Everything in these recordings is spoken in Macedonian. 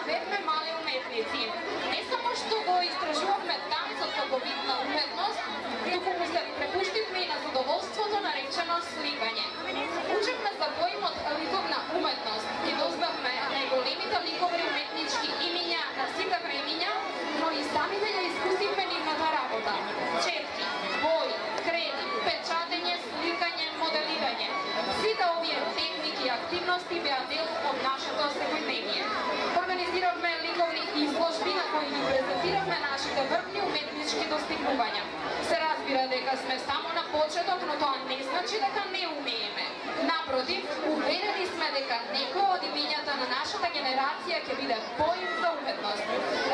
бевме мали уметници. Не само што го истражувавме танцот како вид на уметност, туку му се препуштивме и на задоволството наречено сликање. Учевме за поимот ликовна уметност и дознавме најголемите ликовни уметнички имиња на сите времиња, но и самите ја искусивме нивната работа. Четки, бои, креди, печатење, сликање, моделирање. Сите овие техники и активности беа дел од нашето секојдневие. Организиравме ликовни изложби на кои ги презентиравме нашите врвни уметнички достигнувања. Се разбира дека сме само на почеток, но тоа не значи дека не умееме. Напротив, уверени сме дека некој од имињата на нашата генерација ќе биде поим за уметност.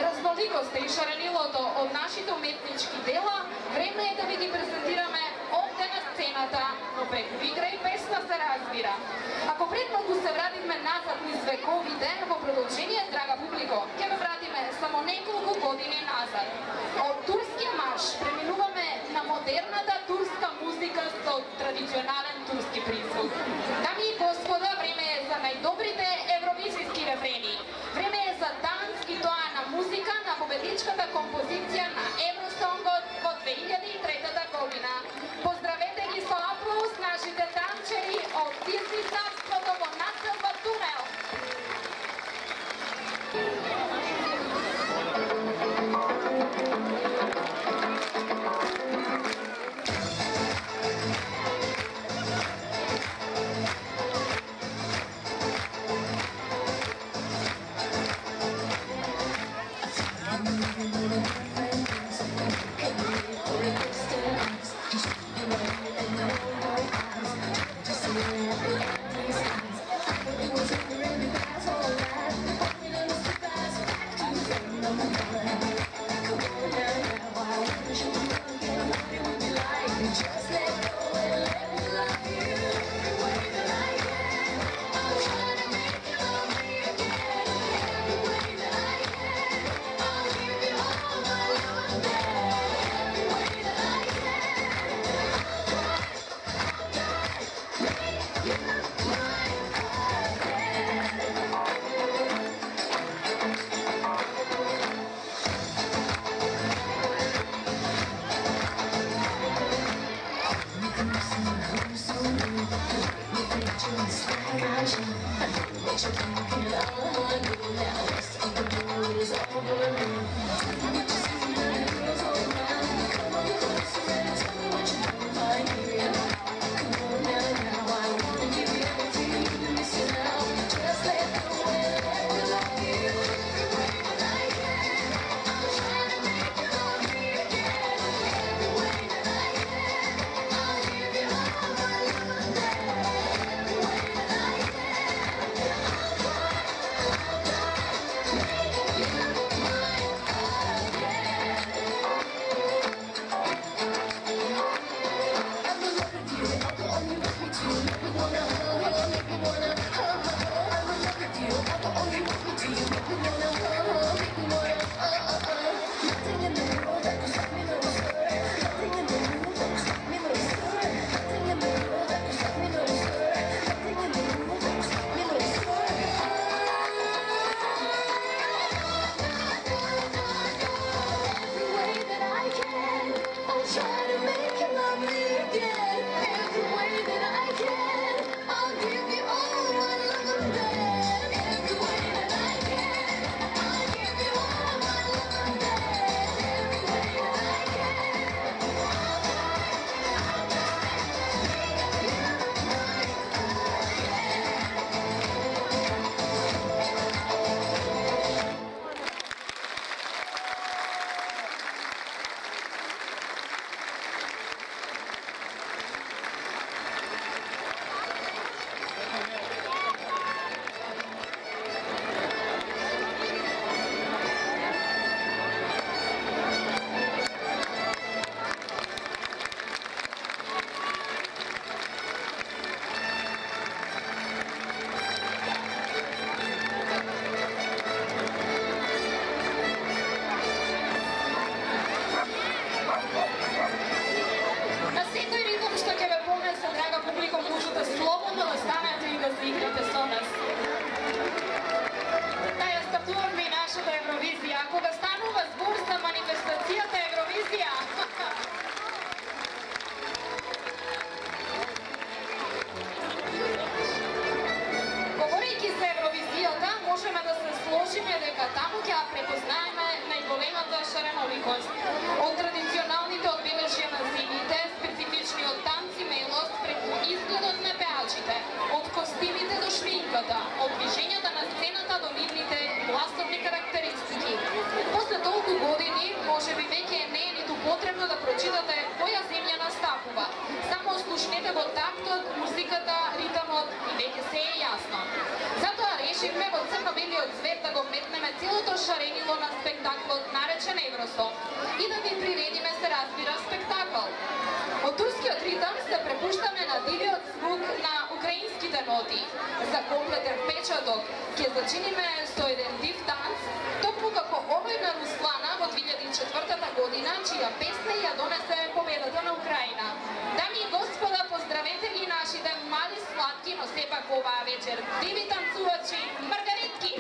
Разноликоста и шаренилото од нашите уметнички дела време е да ви ги презентираме овде на сцената, но преку игра и песна се разбира. Ако пред малку се вративме назад низ вековите, во продолжение, драга публико, ќе ве вратиме само неколку години назад. Од турски марш преминуваме на модерната турска музика со традиционален турски призвук. Дами и господа, време е за најдобрите евровизијски рефрени. Време е за танц и тоа на музика на победничката композиција на Евросонгот во 2003 година. Поздравете ги со аплауз нашите танчери од Дизни царството во населба Тунел. разноликост. Од традиционалните одбележја на зимите, специфичниот танц и мелост, преку изгледот на пеачите, од костимите до шминката, од движењата на сцената до нивните гласовни карактеристики. После толку години, можеби веќе не е ниту потребно да прочитате која земја настапува. Само слушнете во тактот, музиката, ритамот и веќе се е јасно. Затоа решивме во црно-белиот цвет да го метнеме целото шаренило на спектаклот наречен Еврософт и да ви приредиме, се разбира, спектакл. Од турскиот ритам се препуштаме на дивиот звук на украинските ноти. За комплетен впечаток ќе зачиниме со еден див танц, токму како овој на Руслана во 2004 година, чија песна ја донесе победата на Украина. Дами и господа, поздравете ги нашите мали сладки, но сепак оваа вечер диви танцувачи Маргаритки!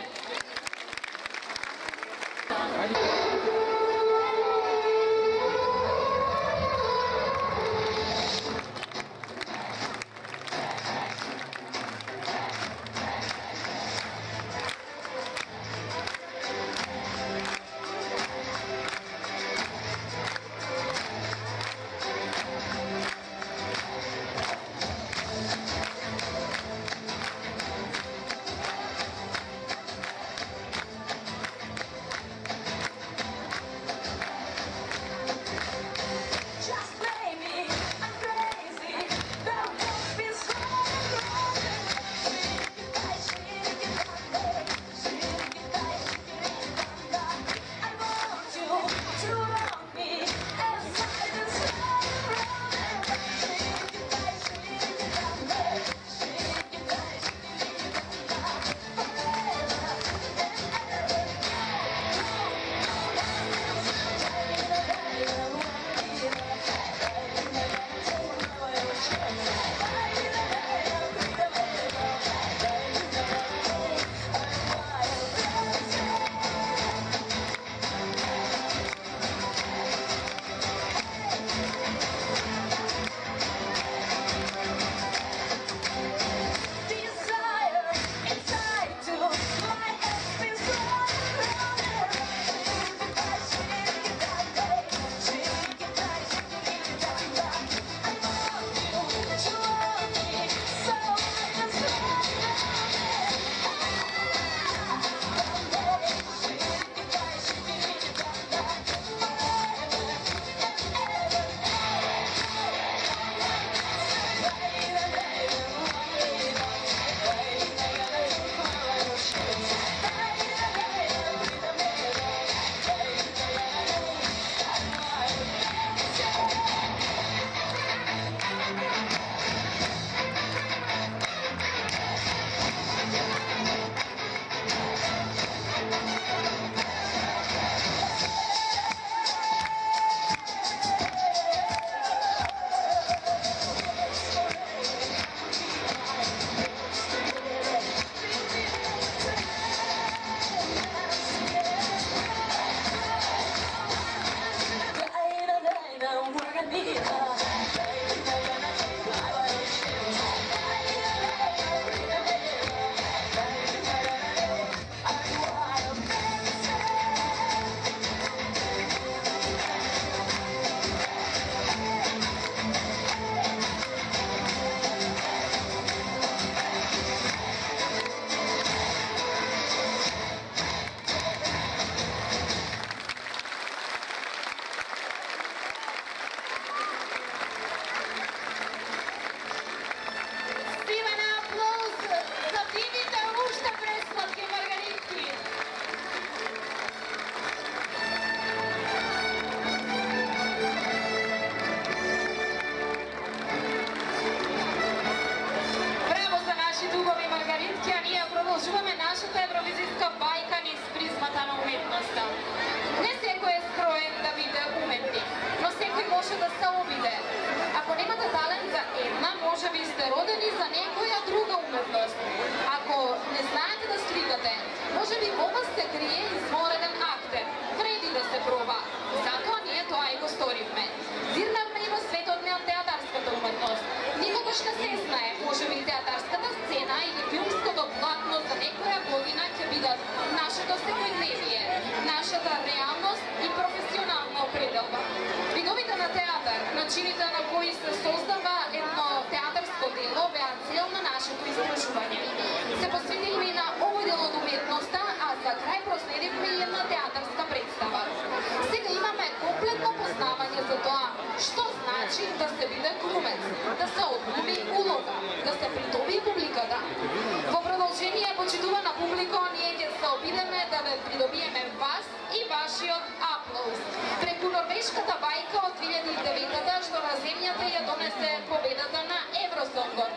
Никогаш не се знае, можеби театарската сцена или филмското платно за некоја година ќе бидат нашето секојдневие, нашата реалност и професионалност. да придобиеме вас и вашиот аплауз. Преку норвешката бајка од 2009-та што на земјата ја донесе победата на Евросонгот.